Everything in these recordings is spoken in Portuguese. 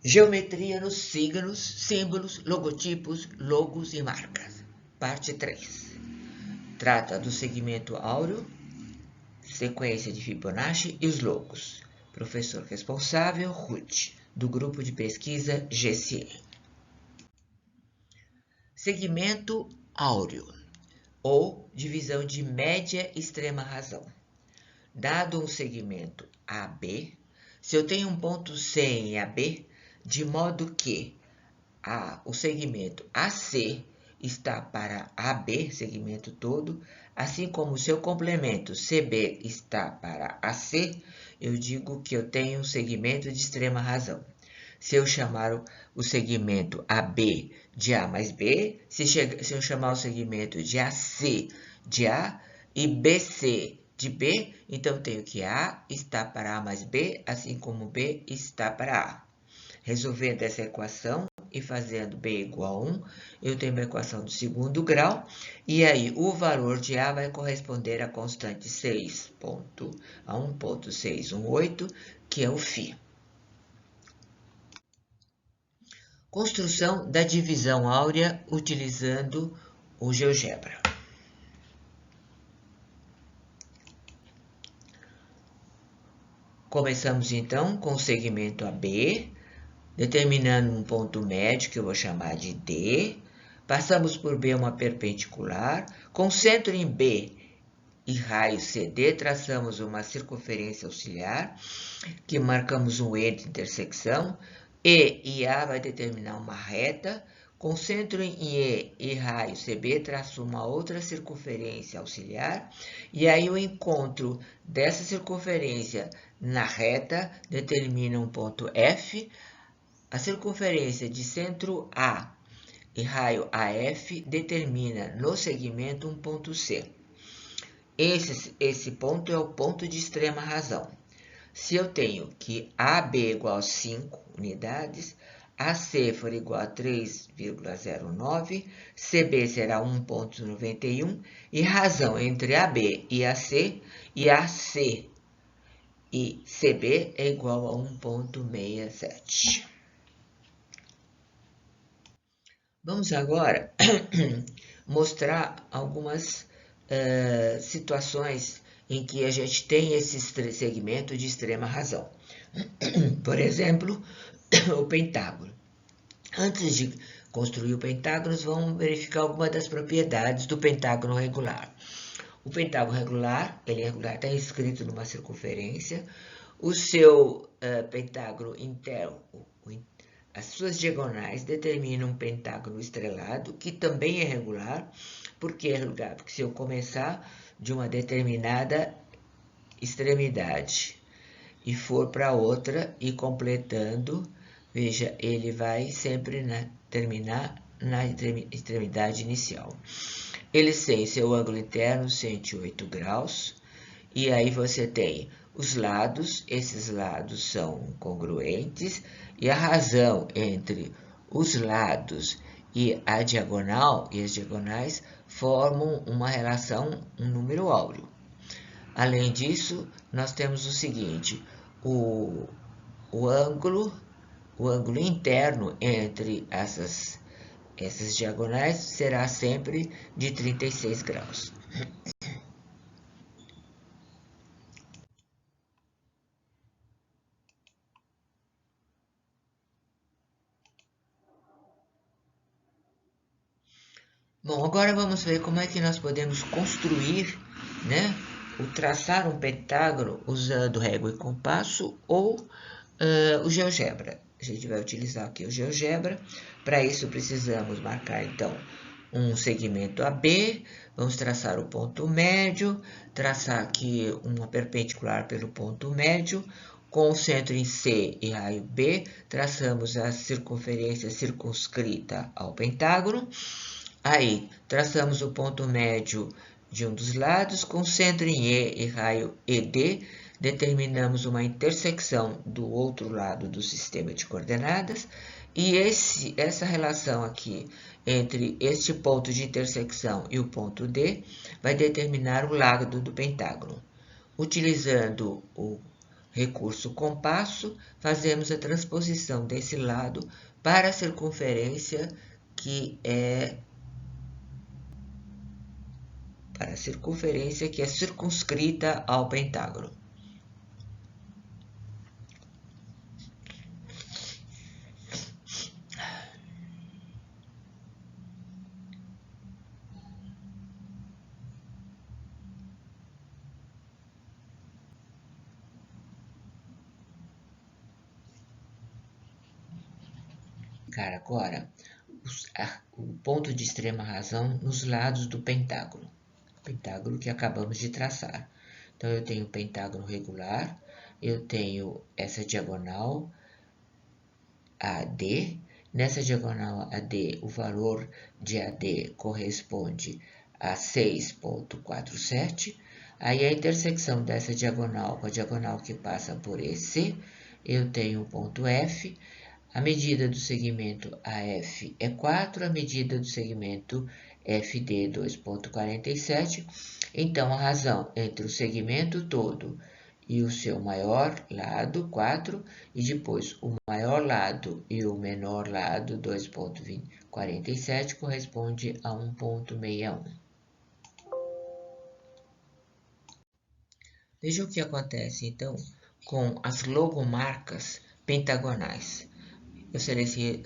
Geometria nos signos, símbolos, logotipos, logos e marcas. Parte 3. Trata do segmento áureo, sequência de Fibonacci e os logos. Professor responsável, Ruth, do grupo de pesquisa GCE. Segmento áureo, ou divisão de média extrema razão. Dado um segmento AB, se eu tenho um ponto C em AB, de modo que o segmento AC está para AB, segmento todo, assim como o seu complemento CB está para AC, eu digo que eu tenho um segmento de extrema razão. Se eu chamar o segmento AB de A mais B, se eu chamar o segmento de AC de A e BC de B, então tenho que A está para A mais B, assim como B está para A. Resolvendo essa equação e fazendo B igual a 1, eu tenho uma equação do segundo grau, e aí o valor de A vai corresponder à constante 1.618, que é o φ. Construção da divisão áurea utilizando o GeoGebra. Começamos então com o segmento AB, determinando um ponto médio, que eu vou chamar de D. Passamos por B uma perpendicular. Com centro em B e raio CD, traçamos uma circunferência auxiliar, que marcamos um E de intersecção. E e A vai determinar uma reta. Com centro em E e raio CB, traço uma outra circunferência auxiliar. E aí o encontro dessa circunferência na reta determina um ponto F. A circunferência de centro A e raio AF determina no segmento um ponto C. Esse ponto é o ponto de extrema razão. Se eu tenho que AB é igual a 5 unidades, AC for igual a 3,09, CB será 1,91, e razão entre AB e AC e CB é igual a 1,67. Vamos agora mostrar algumas situações em que a gente tem esse segmento de extrema razão. Por exemplo, o pentágono. Antes de construir o pentágono, vamos verificar algumas das propriedades do pentágono regular. O pentágono regular, ele é regular, está inscrito numa circunferência. O seu pentágono interno, as suas diagonais determinam um pentágono estrelado, que também é regular. Por que é regular? Porque se eu começar de uma determinada extremidade e for para outra e completando, veja, ele vai sempre terminar na extremidade inicial. Eles têm seu ângulo interno 108 graus, e aí você tem os lados, esses lados são congruentes, e a razão entre os lados e a diagonal e as diagonais formam uma relação, um número áureo. Além disso, nós temos o seguinte, o ângulo interno entre essas diagonais será sempre de 36 graus. Bom, agora vamos ver como é que nós podemos construir, traçar um pentágono usando régua e compasso ou o GeoGebra. A gente vai utilizar aqui o GeoGebra. Para isso, precisamos marcar, então, um segmento AB. Vamos traçar o ponto médio, traçar aqui uma perpendicular pelo ponto médio. Com o centro em C e raio B, traçamos a circunferência circunscrita ao pentágono. Aí, traçamos o ponto médio de um dos lados, com centro em E e raio ED, determinamos uma intersecção do outro lado do sistema de coordenadas, e essa relação aqui entre este ponto de intersecção e o ponto D vai determinar o lado do pentágono. Utilizando o recurso compasso, fazemos a transposição desse lado para a circunferência que é circunscrita ao pentágono. Agora o ponto de extrema razão nos lados do pentágono que acabamos de traçar. Então, eu tenho o pentágono regular, eu tenho essa diagonal AD. Nessa diagonal AD, o valor de AD corresponde a 6,47. Aí, a intersecção dessa diagonal com a diagonal que passa por EC, eu tenho o ponto F. A medida do segmento AF é 4, a medida do segmento FD 2,47. Então, a razão entre o segmento todo e o seu maior lado, 4, e depois o maior lado e o menor lado, 2,47, corresponde a 1,61. Veja o que acontece, então, com as logomarcas pentagonais. Eu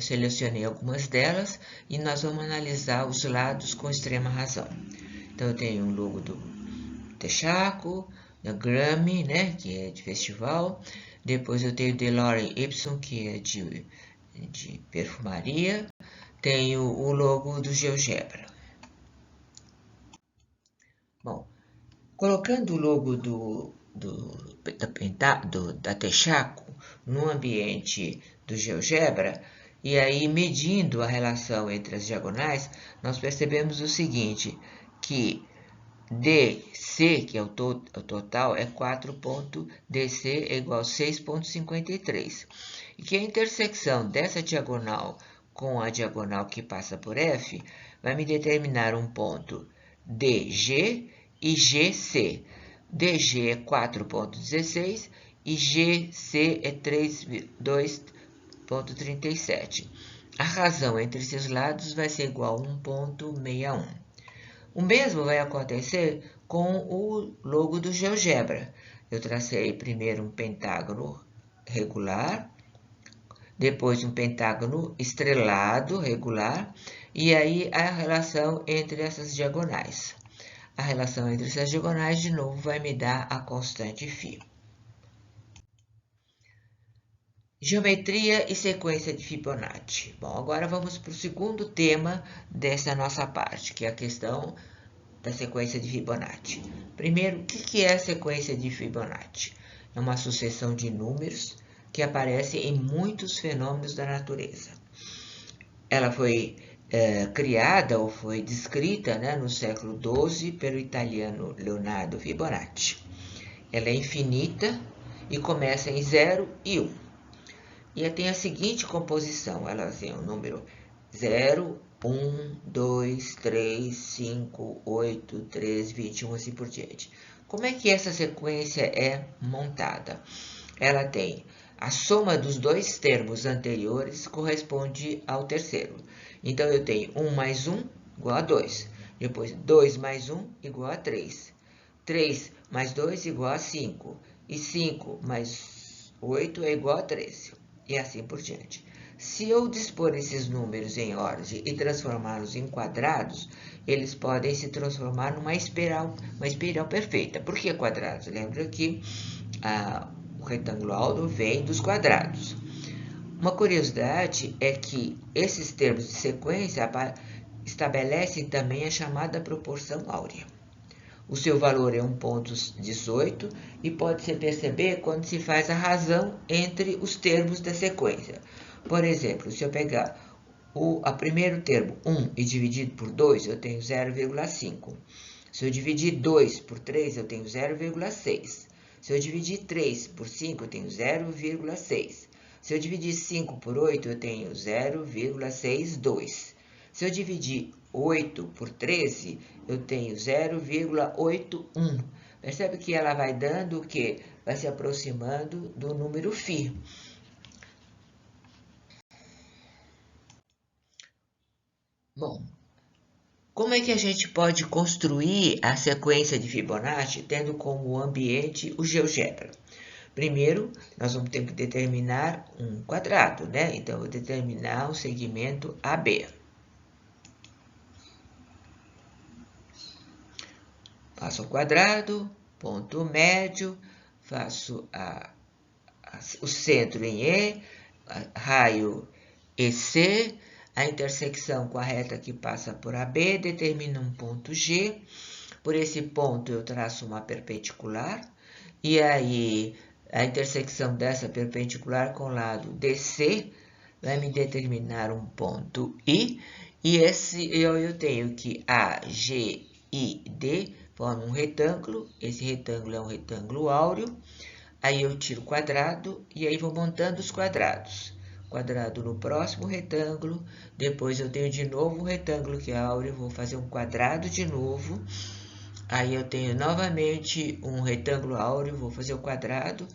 selecionei algumas delas e nós vamos analisar os lados com extrema razão. Então, eu tenho o logo do Texaco, da Grammy, né, que é de festival. Depois eu tenho o DeLorean Y, que é de perfumaria. Tenho o logo do GeoGebra. Bom, colocando o logo da Texaco no ambiente do GeoGebra, e aí medindo a relação entre as diagonais, nós percebemos o seguinte, que DC, que é o total, é 4.DC é igual a 6,53. E que a intersecção dessa diagonal com a diagonal que passa por F vai me determinar um ponto DG e GC. DG é 4,16 e GC é 2,37. A razão entre esses lados vai ser igual a 1,61. O mesmo vai acontecer com o logo do GeoGebra. Eu tracei primeiro um pentágono regular, depois um pentágono estrelado regular, e aí a relação entre essas diagonais. A relação entre essas diagonais, de novo, vai me dar a constante φ. Geometria e sequência de Fibonacci. Bom, agora vamos para o segundo tema dessa nossa parte, que é a questão da sequência de Fibonacci. Primeiro, o que é a sequência de Fibonacci? É uma sucessão de números que aparece em muitos fenômenos da natureza. Ela foi criada ou foi descrita, né, no século XII pelo italiano Leonardo Fibonacci. Ela é infinita e começa em 0 e 1. E tem a seguinte composição, ela tem o número 0, 1, 2, 3, 5, 8, 13, 21, assim por diante. Como é que essa sequência é montada? Ela tem a soma dos dois termos anteriores corresponde ao terceiro. Então, eu tenho 1 mais 1 igual a 2. Depois, 2 mais 1 igual a 3. 3 mais 2 igual a 5. E 5 mais 8 é igual a 13. E assim por diante. Se eu dispor esses números em ordem e transformá-los em quadrados, eles podem se transformar numa espiral perfeita. Por que quadrados? Lembra que o retângulo áureo vem dos quadrados. Uma curiosidade é que esses termos de sequência estabelecem também a chamada proporção áurea. O seu valor é 1,18 e pode-se perceber quando se faz a razão entre os termos da sequência. Por exemplo, se eu pegar o primeiro termo, 1, e dividir por 2, eu tenho 0,5. Se eu dividir 2 por 3, eu tenho 0,6. Se eu dividir 3 por 5, eu tenho 0,6. Se eu dividir 5 por 8, eu tenho 0,62. Se eu dividir 8 por 13, eu tenho 0,81. Percebe que ela vai dando o quê? vai se aproximando do número φ. Bom, como é que a gente pode construir a sequência de Fibonacci tendo como ambiente o GeoGebra? Primeiro, nós vamos ter que determinar um quadrado, né? Então, eu vou determinar um segmento AB. Faço o quadrado, ponto médio, faço o centro em E, raio EC, a intersecção com a reta que passa por AB, determino um ponto G. Por esse ponto, eu traço uma perpendicular, e aí a intersecção dessa perpendicular com o lado DC vai me determinar um ponto I, e eu tenho que A, G, I, D formam um retângulo, esse retângulo é um retângulo áureo, aí eu tiro o quadrado e aí vou montando os quadrados. Quadrado no próximo retângulo, depois eu tenho de novo um retângulo que é áureo, vou fazer um quadrado de novo, aí eu tenho novamente um retângulo áureo, vou fazer o quadrado,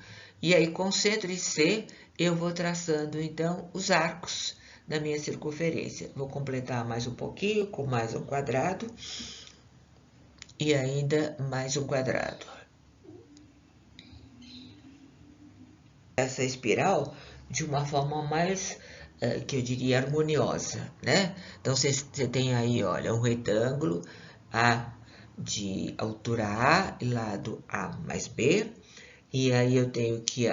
e aí com centro em C eu vou traçando então os arcos da minha circunferência. Vou completar mais um pouquinho com mais um quadrado e ainda mais um quadrado. Essa espiral de uma forma mais, que eu diria, harmoniosa, né? Então, você tem aí, olha, um retângulo A de altura A, lado A mais B, e aí eu tenho que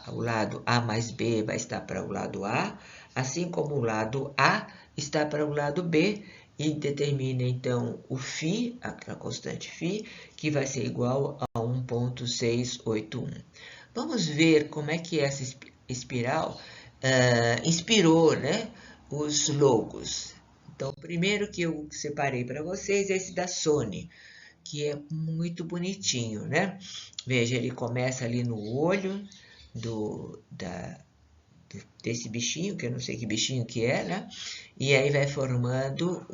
o lado A mais B vai estar para o lado A, assim como o lado A está para o lado B, e determina então o φ, a constante φ, que vai ser igual a 1,681. Vamos ver como é que essa espiral inspirou, né, os logos. Então, o primeiro que eu separei para vocês é esse da Sony, que é muito bonitinho, né? Veja, ele começa ali no olho desse bichinho, que eu não sei que bichinho que é, né? E aí vai formando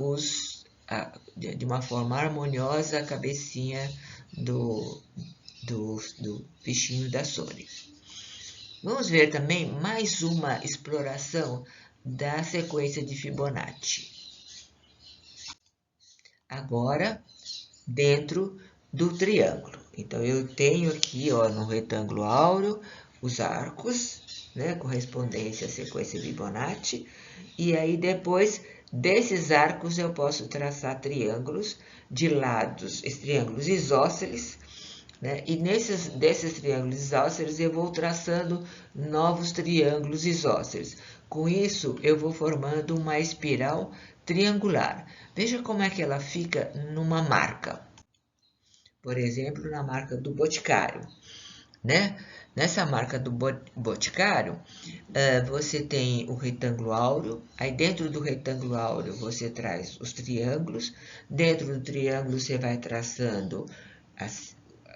de uma forma harmoniosa a cabecinha do bichinho da Sony. Vamos ver também mais uma exploração da sequência de Fibonacci. Agora, dentro do triângulo. Então, eu tenho aqui, ó, no retângulo áureo, os arcos, né, correspondência à sequência Fibonacci, e aí depois desses arcos eu posso traçar triângulos de lados, triângulos isósceles, né, e desses triângulos isósceles eu vou traçando novos triângulos isósceles. Com isso, eu vou formando uma espiral triangular. Veja como é que ela fica numa marca. Por exemplo, na marca do Boticário, né? Nessa marca do Boticário, você tem o retângulo áureo, aí dentro do retângulo áureo você traz os triângulos, dentro do triângulo você vai traçando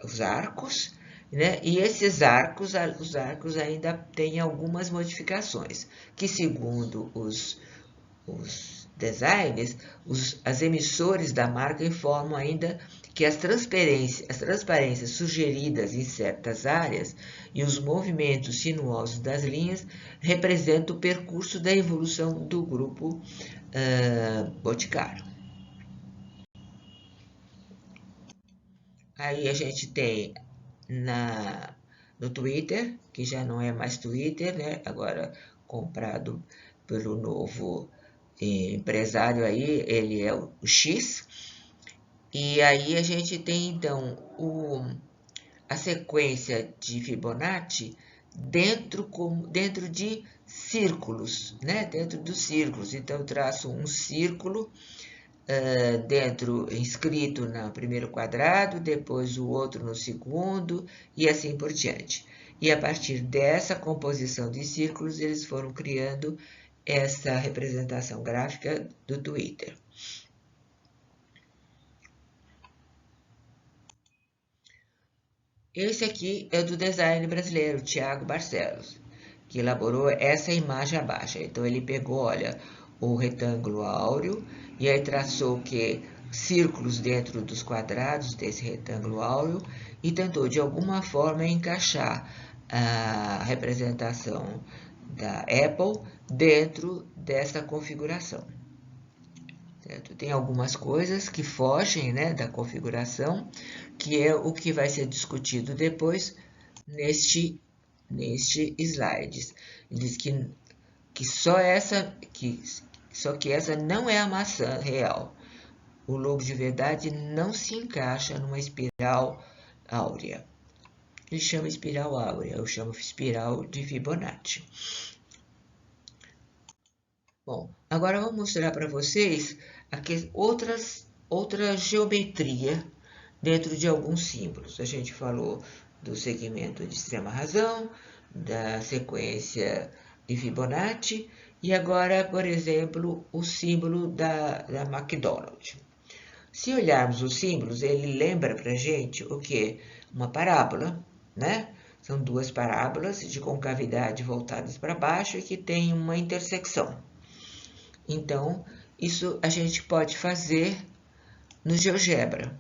os arcos, né? E esses arcos, os arcos ainda têm algumas modificações, que segundo os designers, as emissores da marca informam ainda que as transparências sugeridas em certas áreas e os movimentos sinuosos das linhas representam o percurso da evolução do grupo Boticário. Aí a gente tem no Twitter, que já não é mais Twitter, né? Agora comprado pelo novo empresário aí, ele é o X. E aí a gente tem então a sequência de Fibonacci dentro de círculos, né? Dentro dos círculos. Então eu traço um círculo inscrito no primeiro quadrado, depois o outro no segundo e assim por diante. E a partir dessa composição de círculos, eles foram criando essa representação gráfica do Twitter. Esse aqui é do design brasileiro, Thiago Barcelos, que elaborou essa imagem abaixo. Então, ele pegou, olha, o retângulo áureo, e aí traçou que círculos dentro dos quadrados desse retângulo áureo e tentou de alguma forma encaixar a representação da Apple dentro dessa configuração. Certo? Tem algumas coisas que fogem, né, da configuração, que é o que vai ser discutido depois neste slide. Ele diz que só que essa não é a maçã real. O lobo de verdade não se encaixa numa espiral áurea. Ele chama espiral áurea, eu chamo espiral de Fibonacci. Bom, agora eu vou mostrar para vocês aqui outra geometria dentro de alguns símbolos. A gente falou do segmento de extrema razão, da sequência de Fibonacci e agora, por exemplo, o símbolo da McDonald's. Se olharmos os símbolos, ele lembra para a gente o quê? Uma parábola, né? São duas parábolas de concavidade voltadas para baixo e que tem uma intersecção. Então, isso a gente pode fazer no GeoGebra.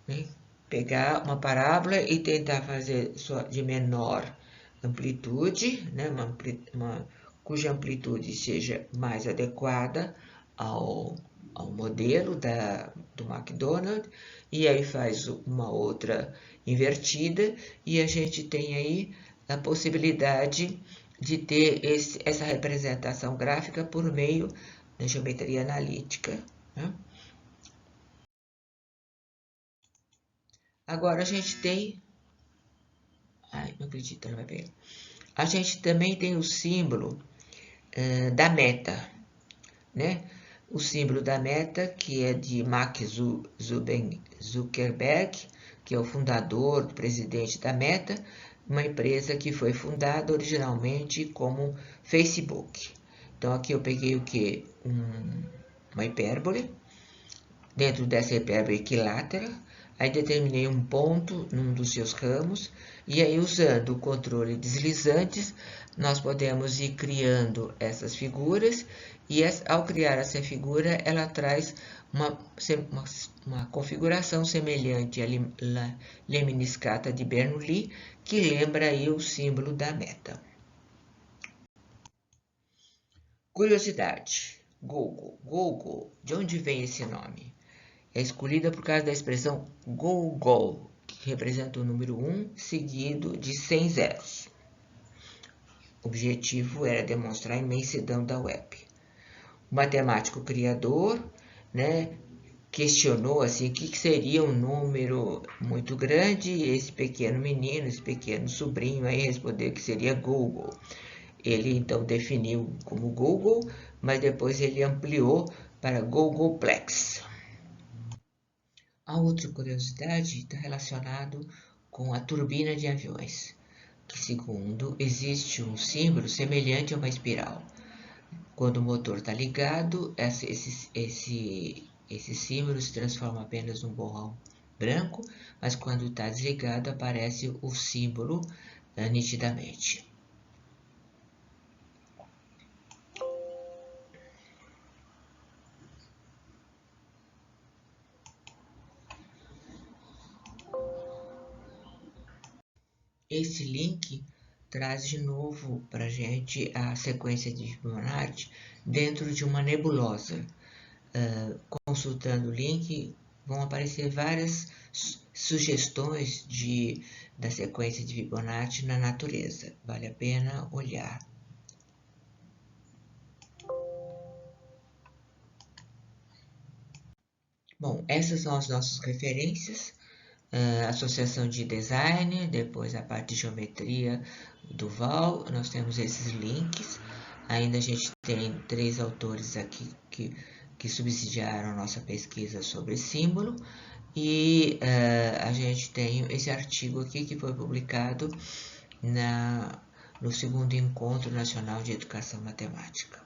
Né? Pegar uma parábola e tentar fazer de menor amplitude, né? Cuja amplitude seja mais adequada ao modelo do McDonald's, e aí faz uma outra invertida, e a gente tem aí a possibilidade de ter essa representação gráfica por meio da geometria analítica. Né? Agora a gente tem... Ai, não acredito, não vai pegar. A gente também tem o símbolo da Meta, né? O símbolo da Meta, que é de Mark Zuckerberg, que é o fundador, presidente da Meta, uma empresa que foi fundada originalmente como Facebook. Então, aqui eu peguei o que? Uma hipérbole, dentro dessa hipérbole equilátera, aí determinei um ponto num dos seus ramos, e aí usando o controle deslizantes, nós podemos ir criando essas figuras, e ao criar essa figura, ela traz uma configuração semelhante à lemniscata de Bernoulli, que lembra aí o símbolo da Meta. Curiosidade. Google, de onde vem esse nome? É escolhida por causa da expressão Google, que representa o número 1 seguido de 100 zeros. O objetivo era demonstrar a imensidão da web. O matemático criador, né, questionou assim, o que seria um número muito grande, e esse pequeno menino, esse pequeno sobrinho aí respondeu que seria Google. Ele então definiu como Google, mas depois ele ampliou para Googleplex. A outra curiosidade está relacionado com a turbina de aviões, que segundo existe um símbolo semelhante a uma espiral. Quando o motor está ligado, esse símbolo se transforma apenas num borrão branco, mas quando está desligado aparece o símbolo nitidamente. Esse link traz de novo para a gente a sequência de Fibonacci dentro de uma nebulosa. Consultando o link, vão aparecer várias sugestões da sequência de Fibonacci na natureza. Vale a pena olhar. Bom, essas são as nossas referências. Associação de design, depois a parte de geometria do Val, nós temos esses links. Ainda a gente tem 3 autores aqui que subsidiaram a nossa pesquisa sobre símbolo, e a gente tem esse artigo aqui que foi publicado no 2º Encontro Nacional de Educação Matemática.